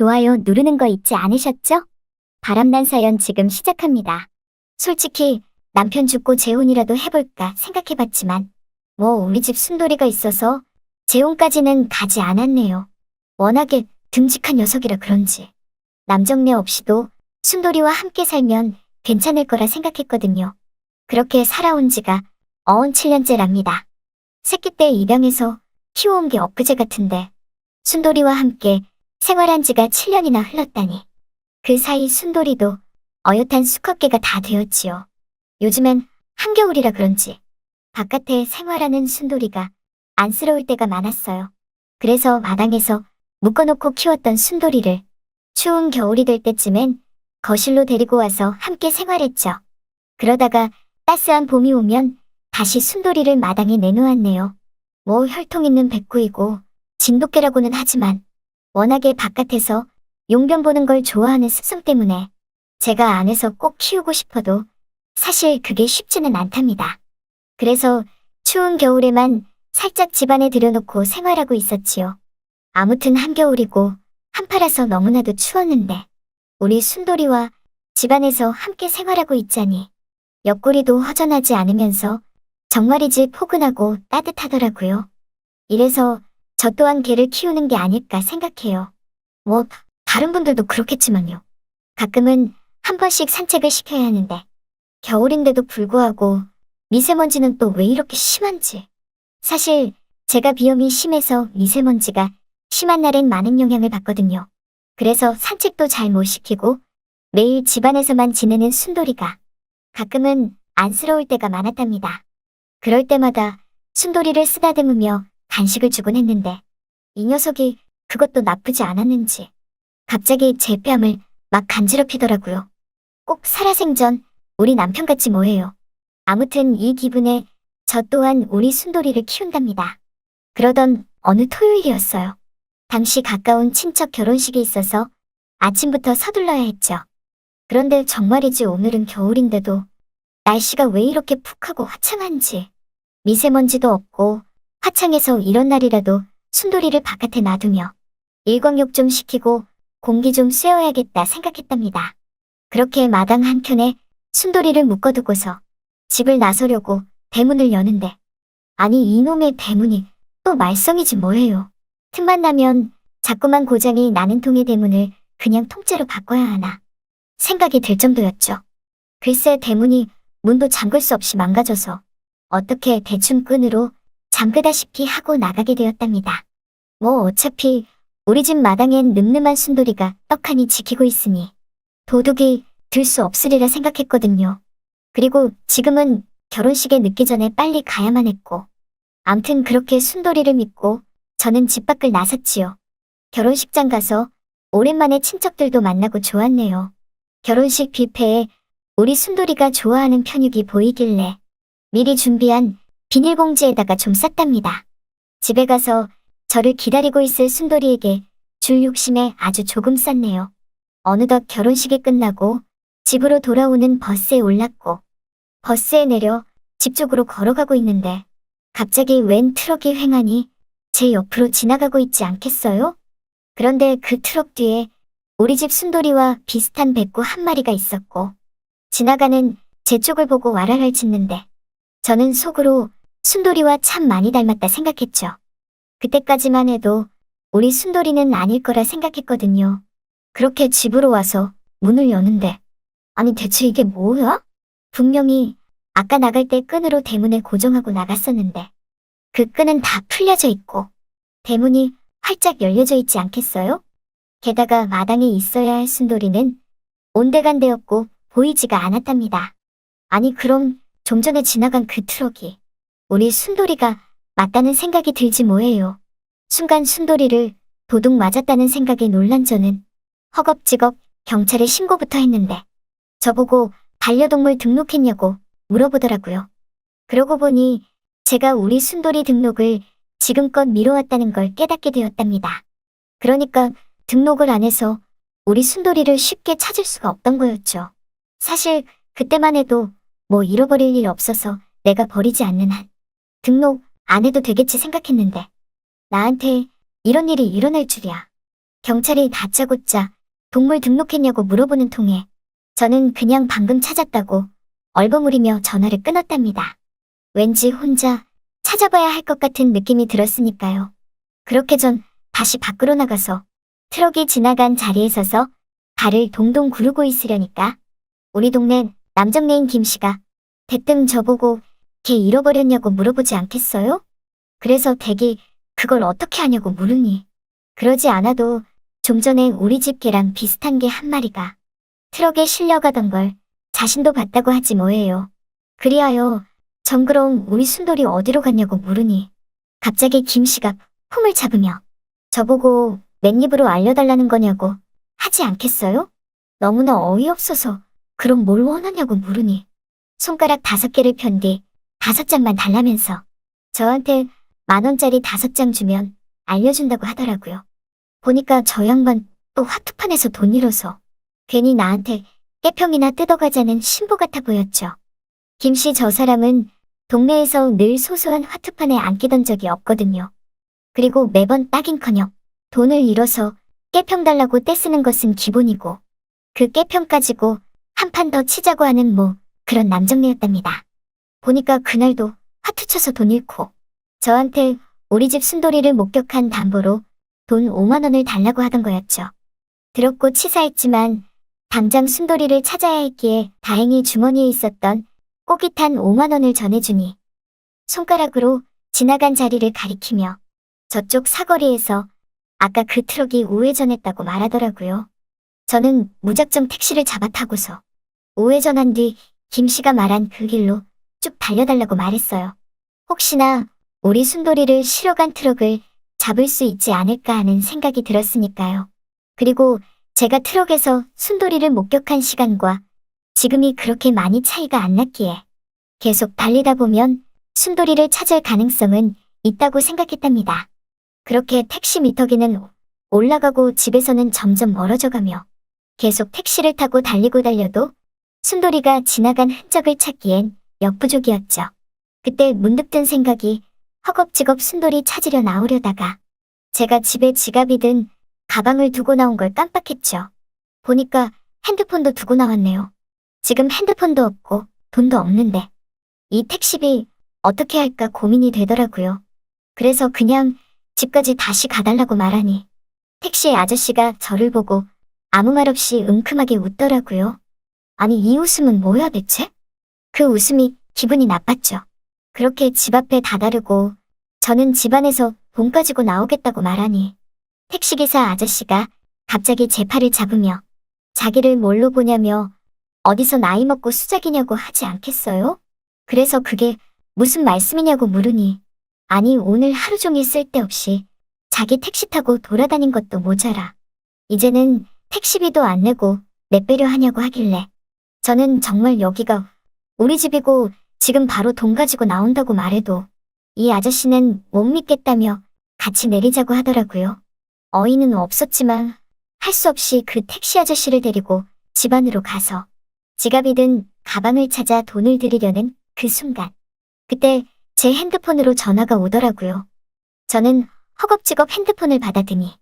좋아요 누르는 거 잊지 않으셨죠? 바람난 사연 지금 시작합니다. 솔직히 남편 죽고 재혼이라도 해볼까 생각해봤지만 우리 집 순돌이가 있어서 재혼까지는 가지 않았네요. 워낙에 듬직한 녀석이라 그런지 남정네 없이도 순돌이와 함께 살면 괜찮을 거라 생각했거든요. 그렇게 살아온 지가 어언 7년째랍니다. 새끼 때 입양해서 키워온 게 엊그제 같은데 순돌이와 함께 생활한 지가 7년이나 흘렀다니. 그 사이 순돌이도 어엿한 수컷개가 다 되었지요. 요즘엔 한겨울이라 그런지 바깥에 생활하는 순돌이가 안쓰러울 때가 많았어요. 그래서 마당에서 묶어놓고 키웠던 순돌이를 추운 겨울이 될 때쯤엔 거실로 데리고 와서 함께 생활했죠. 그러다가 따스한 봄이 오면 다시 순돌이를 마당에 내놓았네요. 혈통 있는 백구이고 진돗개라고는 하지만 워낙에 바깥에서 용변 보는 걸 좋아하는 습성 때문에 제가 안에서 꼭 키우고 싶어도 사실 그게 쉽지는 않답니다. 그래서 추운 겨울에만 살짝 집 안에 들여놓고 생활하고 있었지요. 아무튼 한겨울이고 한파라서 너무나도 추웠는데 우리 순돌이와 집안에서 함께 생활하고 있자니 옆구리도 허전하지 않으면서 정말이지 포근하고 따뜻하더라고요. 이래서 저 또한 개를 키우는 게 아닐까 생각해요. 다른 분들도 그렇겠지만요. 가끔은 한 번씩 산책을 시켜야 하는데 겨울인데도 불구하고 미세먼지는 또 왜 이렇게 심한지. 사실 제가 비염이 심해서 미세먼지가 심한 날엔 많은 영향을 받거든요. 그래서 산책도 잘 못 시키고 매일 집안에서만 지내는 순돌이가 가끔은 안쓰러울 때가 많았답니다. 그럴 때마다 순돌이를 쓰다듬으며 간식을 주곤 했는데 이 녀석이 그것도 나쁘지 않았는지 갑자기 제 뺨을 막 간지럽히더라고요. 꼭 살아생전 우리 남편같이 뭐해요. 아무튼 이 기분에 저 또한 우리 순돌이를 키운답니다. 그러던 어느 토요일이었어요. 당시 가까운 친척 결혼식이 있어서 아침부터 서둘러야 했죠. 그런데 정말이지 오늘은 겨울인데도 날씨가 왜 이렇게 푹하고 화창한지. 미세먼지도 없고 화창해서 이런 날이라도 순돌이를 바깥에 놔두며 일광욕 좀 시키고 공기 좀 쐬어야겠다 생각했답니다. 그렇게 마당 한켠에 순돌이를 묶어두고서 집을 나서려고 대문을 여는데 아니 이놈의 대문이 또 말썽이지 뭐예요. 틈만 나면 자꾸만 고장이 나는 통의 대문을 그냥 통째로 바꿔야 하나 생각이 들 정도였죠. 글쎄 대문이 문도 잠글 수 없이 망가져서 어떻게 대충 끈으로 잠그다시피 하고 나가게 되었답니다. 어차피 우리 집 마당엔 늠름한 순돌이가 떡하니 지키고 있으니 도둑이 들 수 없으리라 생각했거든요. 그리고 지금은 결혼식에 늦기 전에 빨리 가야만 했고 암튼 그렇게 순돌이를 믿고 저는 집 밖을 나섰지요. 결혼식장 가서 오랜만에 친척들도 만나고 좋았네요. 결혼식 뷔페에 우리 순돌이가 좋아하는 편육이 보이길래 미리 준비한 비닐봉지에다가 좀 쌌답니다. 집에 가서 저를 기다리고 있을 순돌이에게 줄 욕심에 아주 조금 쌌네요. 어느덧 결혼식이 끝나고 집으로 돌아오는 버스에 올랐고 버스에 내려 집 쪽으로 걸어가고 있는데 갑자기 웬 트럭이 횡하니 제 옆으로 지나가고 있지 않겠어요? 그런데 그 트럭 뒤에 우리 집 순돌이와 비슷한 백구 한 마리가 있었고 지나가는 제 쪽을 보고 와라랄 짖는데 저는 속으로 순돌이와 참 많이 닮았다 생각했죠. 그때까지만 해도 우리 순돌이는 아닐 거라 생각했거든요. 그렇게 집으로 와서 문을 여는데 아니 대체 이게 뭐야? 분명히 아까 나갈 때 끈으로 대문에 고정하고 나갔었는데 그 끈은 다 풀려져 있고 대문이 활짝 열려져 있지 않겠어요? 게다가 마당에 있어야 할 순돌이는 온데간데없고 보이지가 않았답니다. 아니 그럼 좀 전에 지나간 그 트럭이 우리 순돌이가 맞다는 생각이 들지 뭐예요. 순간 순돌이를 도둑 맞았다는 생각에 놀란 저는 허겁지겁 경찰에 신고부터 했는데 저보고 반려동물 등록했냐고 물어보더라고요. 그러고 보니 제가 우리 순돌이 등록을 지금껏 미뤄왔다는 걸 깨닫게 되었답니다. 그러니까 등록을 안 해서 우리 순돌이를 쉽게 찾을 수가 없던 거였죠. 사실 그때만 해도 잃어버릴 일 없어서 내가 버리지 않는 한 등록 안 해도 되겠지 생각했는데 나한테 이런 일이 일어날 줄이야. 경찰이 다짜고짜 동물 등록했냐고 물어보는 통에 저는 그냥 방금 찾았다고 얼버무리며 전화를 끊었답니다. 왠지 혼자 찾아봐야 할 것 같은 느낌이 들었으니까요. 그렇게 전 다시 밖으로 나가서 트럭이 지나간 자리에 서서 발을 동동 구르고 있으려니까 우리 동네 남정네인 김씨가 대뜸 저보고 걔 잃어버렸냐고 물어보지 않겠어요? 그래서 댁이 그걸 어떻게 하냐고 물으니 그러지 않아도 좀 전에 우리 집 개랑 비슷한 개 한 마리가 트럭에 실려가던 걸 자신도 봤다고 하지 뭐예요. 그리하여 전 그럼 우리 순돌이 어디로 갔냐고 물으니 갑자기 김씨가 폼을 잡으며 저보고 맨입으로 알려달라는 거냐고 하지 않겠어요? 너무나 어이없어서 그럼 뭘 원하냐고 물으니 손가락 5개를 편 뒤 5장만 달라면서 저한테 10,000원짜리 5장 주면 알려준다고 하더라고요. 보니까 저 양반 또 화투판에서 돈 잃어서 괜히 나한테 깨평이나 뜯어가자는 신부 같아 보였죠. 김씨 저 사람은 동네에서 늘 소소한 화투판에 안 끼던 적이 없거든요. 그리고 매번 딱인커녕 돈을 잃어서 깨평 달라고 떼쓰는 것은 기본이고 그 깨평 가지고 한 판 더 치자고 하는 뭐 그런 남정네였답니다. 보니까 그날도 화투 쳐서 돈 잃고 저한테 우리 집 순돌이를 목격한 담보로 돈 5만 원을 달라고 하던 거였죠. 더럽고 치사했지만 당장 순돌이를 찾아야 했기에 다행히 주머니에 있었던 꼬깃한 5만 원을 전해주니 손가락으로 지나간 자리를 가리키며 저쪽 사거리에서 아까 그 트럭이 우회전했다고 말하더라고요. 저는 무작정 택시를 잡아 타고서 우회전한 뒤 김씨가 말한 그 길로 쭉 달려달라고 말했어요. 혹시나 우리 순돌이를 실어간 트럭을 잡을 수 있지 않을까 하는 생각이 들었으니까요. 그리고 제가 트럭에서 순돌이를 목격한 시간과 지금이 그렇게 많이 차이가 안 났기에 계속 달리다 보면 순돌이를 찾을 가능성은 있다고 생각했답니다. 그렇게 택시 미터기는 올라가고 집에서는 점점 멀어져가며 계속 택시를 타고 달려도 순돌이가 지나간 흔적을 찾기엔 역부족이었죠. 그때 문득 든 생각이 허겁지겁 순돌이 찾으려 나오려다가 제가 집에 지갑이든 가방을 두고 나온 걸 깜빡했죠. 보니까 핸드폰도 두고 나왔네요. 지금 핸드폰도 없고 돈도 없는데 이 택시비 어떻게 할까 고민이 되더라고요. 그래서 그냥 집까지 다시 가달라고 말하니 택시 아저씨가 저를 보고 아무 말 없이 은큼하게 웃더라고요. 아니 이 웃음은 뭐야 대체? 그 웃음이 기분이 나빴죠. 그렇게 집 앞에 다다르고 저는 집 안에서 돈 가지고 나오겠다고 말하니 택시기사 아저씨가 갑자기 제 팔을 잡으며 자기를 뭘로 보냐며 어디서 나이 먹고 수작이냐고 하지 않겠어요? 그래서 그게 무슨 말씀이냐고 물으니 아니 오늘 하루 종일 쓸데없이 자기 택시 타고 돌아다닌 것도 모자라 이제는 택시비도 안 내고 내빼려 하냐고 하길래 저는 정말 여기가 우리 집이고 지금 바로 돈 가지고 나온다고 말해도 이 아저씨는 못 믿겠다며 같이 내리자고 하더라고요. 어이는 없었지만 할 수 없이 그 택시 아저씨를 데리고 집 안으로 가서 지갑이든 가방을 찾아 돈을 드리려는 그 순간 그때 제 핸드폰으로 전화가 오더라고요. 저는 허겁지겁 핸드폰을 받아드니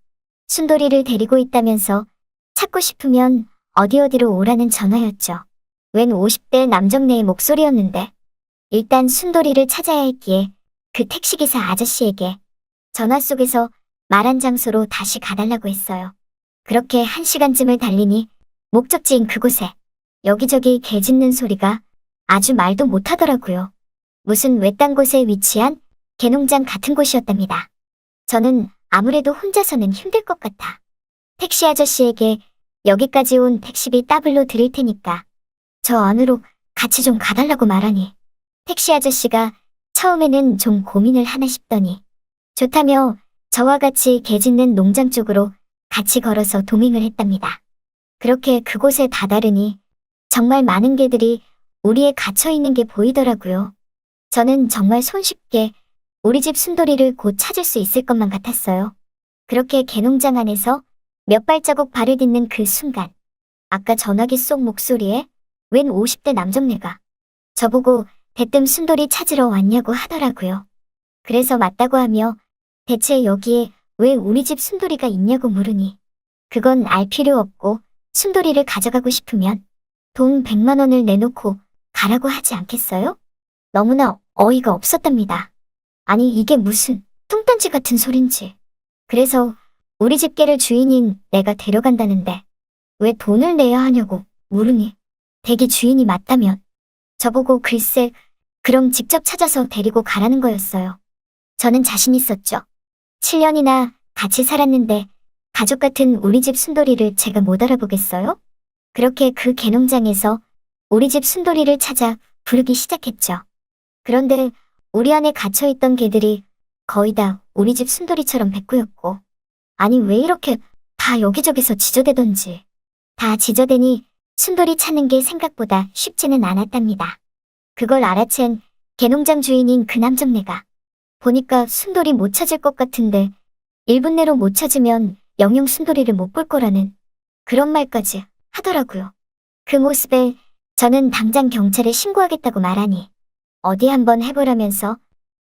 순돌이를 데리고 있다면서 찾고 싶으면 어디로 오라는 전화였죠. 웬 50대 남정네의 목소리였는데 일단 순돌이를 찾아야 했기에 그 택시기사 아저씨에게 전화 속에서 말한 장소로 다시 가달라고 했어요. 그렇게 1시간쯤을 달리니 목적지인 그곳에 여기저기 개 짖는 소리가 아주 말도 못하더라고요. 무슨 외딴 곳에 위치한 개농장 같은 곳이었답니다. 저는 아무래도 혼자서는 힘들 것 같아 택시 아저씨에게 여기까지 온 택시비 더블로 드릴 테니까 저 안으로 같이 좀 가달라고 말하니 택시 아저씨가 처음에는 좀 고민을 하나 싶더니 좋다며 저와 같이 개 짖는 농장 쪽으로 같이 걸어서 동행을 했답니다. 그렇게 그곳에 다다르니 정말 많은 개들이 우리에 갇혀있는 게 보이더라고요. 저는 정말 손쉽게 우리 집 순돌이를 곧 찾을 수 있을 것만 같았어요. 그렇게 개농장 안에서 몇 발자국 발을 딛는 그 순간 아까 전화기 속 목소리에 웬 50대 남정네가 저보고 대뜸 순돌이 찾으러 왔냐고 하더라고요. 그래서 맞다고 하며 대체 여기에 왜 우리 집 순돌이가 있냐고 물으니 그건 알 필요 없고 순돌이를 가져가고 싶으면 돈 100만 원을 내놓고 가라고 하지 않겠어요? 너무나 어이가 없었답니다. 아니 이게 무슨 뚱딴지 같은 소린지. 그래서 우리 집 개를 주인인 내가 데려간다는데 왜 돈을 내야 하냐고 물으니 댁이 주인이 맞다면 저보고 글쎄 그럼 직접 찾아서 데리고 가라는 거였어요. 저는 자신 있었죠. 7년이나 같이 살았는데 가족 같은 우리 집 순돌이를 제가 못 알아보겠어요? 그렇게 그 개농장에서 우리 집 순돌이를 찾아 부르기 시작했죠. 그런데 우리 안에 갇혀있던 개들이 거의 다 우리 집 순돌이처럼 백구였고, 아니 왜 이렇게 다 여기저기서 지저대던지. 다 지저대니 순돌이 찾는 게 생각보다 쉽지는 않았답니다. 그걸 알아챈 개농장 주인인 그 남정네가 보니까 순돌이 못 찾을 것 같은데 1분 내로 못 찾으면 영영 순돌이를 못 볼 거라는 그런 말까지 하더라고요. 그 모습에 저는 당장 경찰에 신고하겠다고 말하니 어디 한번 해보라면서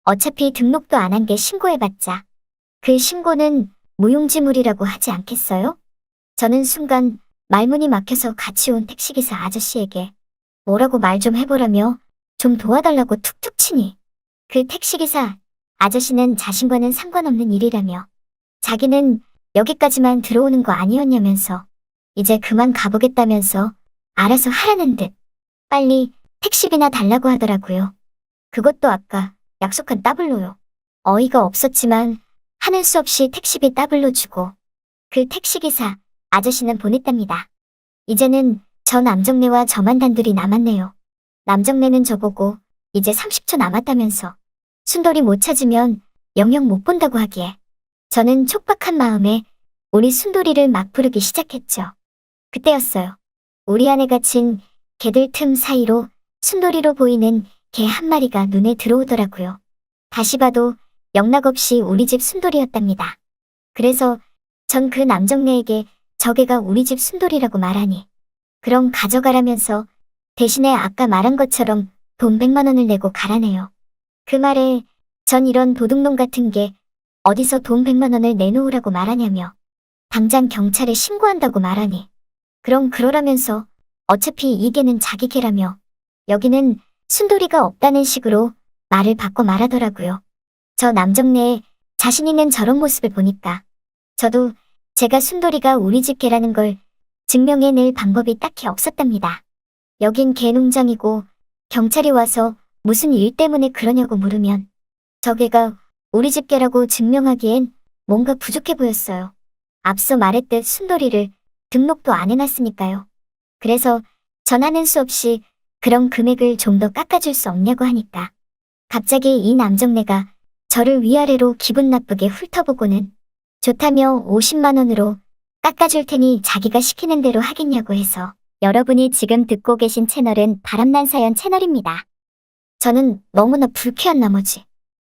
어차피 등록도 안 한 게 신고해봤자 그 신고는 무용지물이라고 하지 않겠어요? 저는 순간 말문이 막혀서 같이 온 택시기사 아저씨에게 뭐라고 말 좀 해보라며 좀 도와달라고 툭툭 치니 그 택시기사 아저씨는 자신과는 상관없는 일이라며 자기는 여기까지만 들어오는 거 아니었냐면서 이제 그만 가보겠다면서 알아서 하라는 듯 빨리 택시비나 달라고 하더라고요. 그것도 아까 약속한 따블로요. 어이가 없었지만 하는 수 없이 택시비 따블로 주고 그 택시기사 아저씨는 보냈답니다. 이제는 저 남정네와 저만 단둘이 남았네요. 남정네는 저보고 이제 30초 남았다면서 순돌이 못 찾으면 영영 못 본다고 하기에 저는 촉박한 마음에 우리 순돌이를 막 부르기 시작했죠. 그때였어요. 우리 안에 갇힌 개들 틈 사이로 순돌이로 보이는 개 한 마리가 눈에 들어오더라고요. 다시 봐도 영락없이 우리 집 순돌이였답니다. 그래서 전 그 남정네에게 저 개가 우리 집 순돌이라고 말하니 그럼 가져가라면서 대신에 아까 말한 것처럼 돈 100만 원을 내고 가라네요. 그 말에 전 이런 도둑놈 같은 게 어디서 돈 100만 원을 내놓으라고 말하냐며 당장 경찰에 신고한다고 말하니 그럼 그러라면서 어차피 이 개는 자기 개라며 여기는 순돌이가 없다는 식으로 말을 바꿔 말하더라고요. 저 남정네의 자신 있는 저런 모습을 보니까 저도 제가 순돌이가 우리 집 개라는 걸 증명해낼 방법이 딱히 없었답니다. 여긴 개농장이고 경찰이 와서 무슨 일 때문에 그러냐고 물으면 저 개가 우리 집 개라고 증명하기엔 뭔가 부족해 보였어요. 앞서 말했듯 순돌이를 등록도 안 해놨으니까요. 그래서 전하는 수 없이 그런 금액을 좀 더 깎아줄 수 없냐고 하니까 갑자기 이 남정네가 저를 위아래로 기분 나쁘게 훑어보고는 좋다며 50만 원으로 깎아줄 테니 자기가 시키는 대로 하겠냐고 해서 여러분이 지금 듣고 계신 채널은 바람난 사연 채널입니다. 저는 너무나 불쾌한 나머지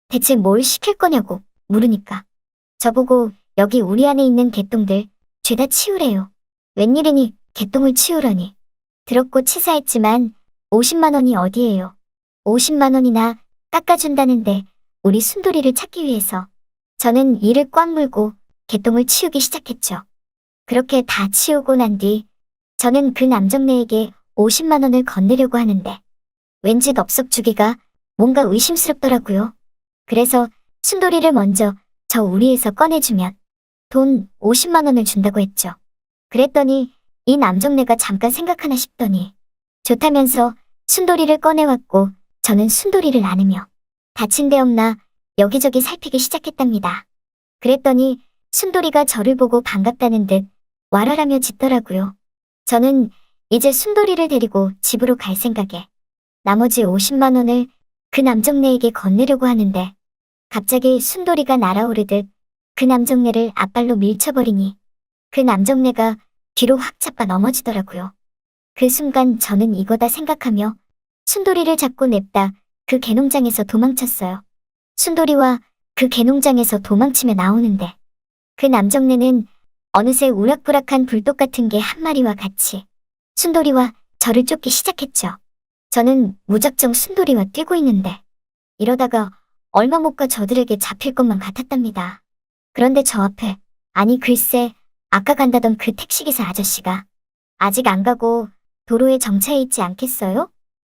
대체 뭘 시킬 거냐고 물으니까 저보고 여기 우리 안에 있는 개똥들 죄다 치우래요. 웬일이니 개똥을 치우라니. 더럽고 치사했지만 50만 원이 어디예요. 50만 원이나 깎아준다는데 우리 순돌이를 찾기 위해서 저는 이를 꽉 물고 개똥을 치우기 시작했죠. 그렇게 다 치우고 난 뒤 저는 그 남정네에게 50만 원을 건네려고 하는데 왠지 덥석 주기가 뭔가 의심스럽더라고요. 그래서 순돌이를 먼저 저 우리에서 꺼내주면 돈 50만 원을 준다고 했죠. 그랬더니 이 남정네가 잠깐 생각하나 싶더니 좋다면서 순돌이를 꺼내왔고 저는 순돌이를 안으며 다친 데 없나 여기저기 살피기 시작했답니다. 그랬더니 순돌이가 저를 보고 반갑다는 듯 와라라며 짖더라고요. 저는 이제 순돌이를 데리고 집으로 갈 생각에 나머지 50만 원을 그 남정네에게 건네려고 하는데 갑자기 순돌이가 날아오르듯 그 남정네를 앞발로 밀쳐버리니 그 남정네가 뒤로 확 자빠 넘어지더라고요. 그 순간 저는 이거다 생각하며 순돌이를 잡고 냅다 그 개농장에서 도망쳤어요. 순돌이와 그 개농장에서 도망치며 나오는데 그 남정네는 어느새 우락부락한 불독 같은 개 한 마리와 같이 순돌이와 저를 쫓기 시작했죠. 저는 무작정 순돌이와 뛰고 있는데 이러다가 얼마 못 가 저들에게 잡힐 것만 같았답니다. 그런데 저 앞에 아니 글쎄 아까 간다던 그 택시기사 아저씨가 아직 안 가고 도로에 정차해 있지 않겠어요?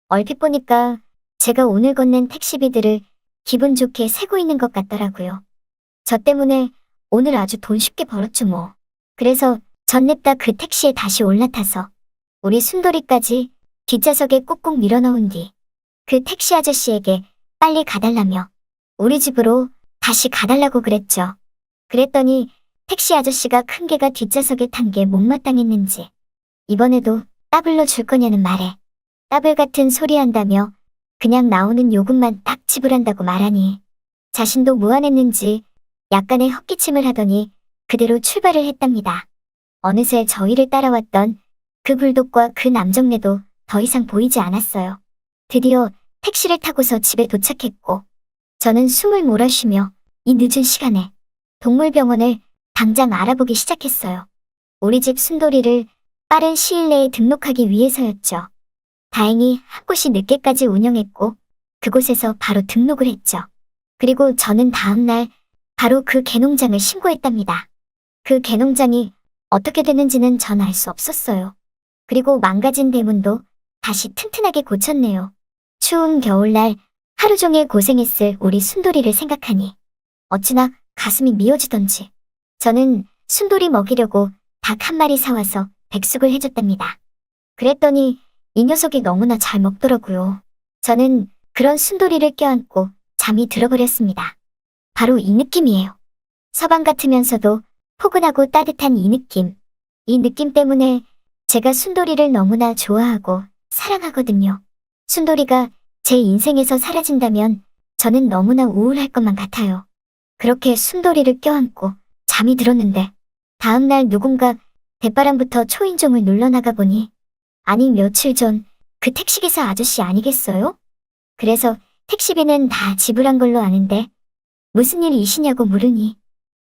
얼핏 보니까 제가 오늘 건넨 택시비들을 기분 좋게 세고 있는 것 같더라고요. 저 때문에 오늘 아주 돈 쉽게 벌었죠 뭐. 그래서 전 냅다 그 택시에 다시 올라타서 우리 순돌이까지 뒷좌석에 꾹꾹 밀어넣은 뒤 그 택시 아저씨에게 빨리 가달라며 우리 집으로 다시 가달라고 그랬죠. 그랬더니 택시 아저씨가 큰 개가 뒷좌석에 탄 게 못마땅했는지 이번에도 따블로 줄 거냐는 말에 따블 같은 소리 한다며 그냥 나오는 요금만 딱 지불한다고 말하니 자신도 무안했는지 약간의 헛기침을 하더니 그대로 출발을 했답니다. 어느새 저희를 따라왔던 그 불독과 그 남정네도 더 이상 보이지 않았어요. 드디어 택시를 타고서 집에 도착했고 저는 숨을 몰아쉬며 이 늦은 시간에 동물병원을 당장 알아보기 시작했어요. 우리 집 순돌이를 빠른 시일 내에 등록하기 위해서였죠. 다행히 한 곳이 늦게까지 운영했고 그곳에서 바로 등록을 했죠. 그리고 저는 다음날 바로 그 개농장을 신고했답니다. 그 개농장이 어떻게 되는지는 전 알 수 없었어요. 그리고 망가진 대문도 다시 튼튼하게 고쳤네요. 추운 겨울날 하루 종일 고생했을 우리 순돌이를 생각하니 어찌나 가슴이 미어지던지 저는 순돌이 먹이려고 닭 한 마리 사와서 백숙을 해줬답니다. 그랬더니 이 녀석이 너무나 잘 먹더라고요. 저는 그런 순돌이를 껴안고 잠이 들어버렸습니다. 바로 이 느낌이에요. 서방 같으면서도 포근하고 따뜻한 이 느낌. 이 느낌 때문에 제가 순돌이를 너무나 좋아하고 사랑하거든요. 순돌이가 제 인생에서 사라진다면 저는 너무나 우울할 것만 같아요. 그렇게 순돌이를 껴안고 잠이 들었는데 다음날 누군가 대바람부터 초인종을 눌러나가 보니 아니 며칠 전 그 택시기사 아저씨 아니겠어요? 그래서 택시비는 다 지불한 걸로 아는데 무슨 일이시냐고 물으니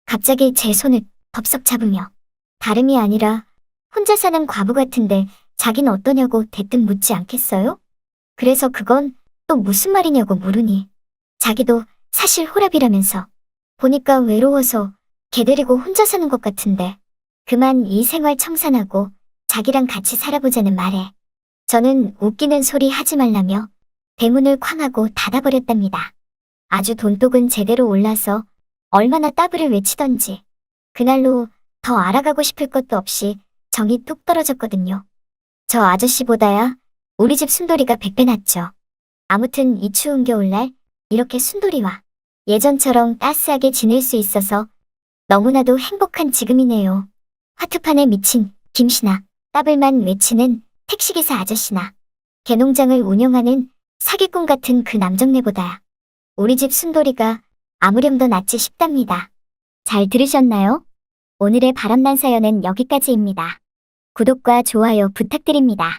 갑자기 제 손을 덥석 잡으며 다름이 아니라 혼자 사는 과부 같은데 자긴 어떠냐고 대뜸 묻지 않겠어요? 그래서 그건 또 무슨 말이냐고 물으니 자기도 사실 호랍이라면서 보니까 외로워서 개 데리고 혼자 사는 것 같은데 그만 이 생활 청산하고 자기랑 같이 살아보자는 말에 저는 웃기는 소리 하지 말라며 대문을 쾅 하고 닫아버렸답니다. 아주 돈독은 제대로 올라서 얼마나 따블을 외치던지 그날로 더 알아가고 싶을 것도 없이 정이 뚝 떨어졌거든요. 저 아저씨보다야 우리 집 순돌이가 100배 낫죠. 아무튼 이 추운 겨울날 이렇게 순돌이와 예전처럼 따스하게 지낼 수 있어서 너무나도 행복한 지금이네요. 화투판에 미친 김씨나 따블만 외치는 택시기사 아저씨나 개농장을 운영하는 사기꾼 같은 그 남정네보다 우리 집 순돌이가 아무렴 더 낫지 싶답니다. 잘 들으셨나요? 오늘의 바람난 사연은 여기까지입니다. 구독과 좋아요 부탁드립니다.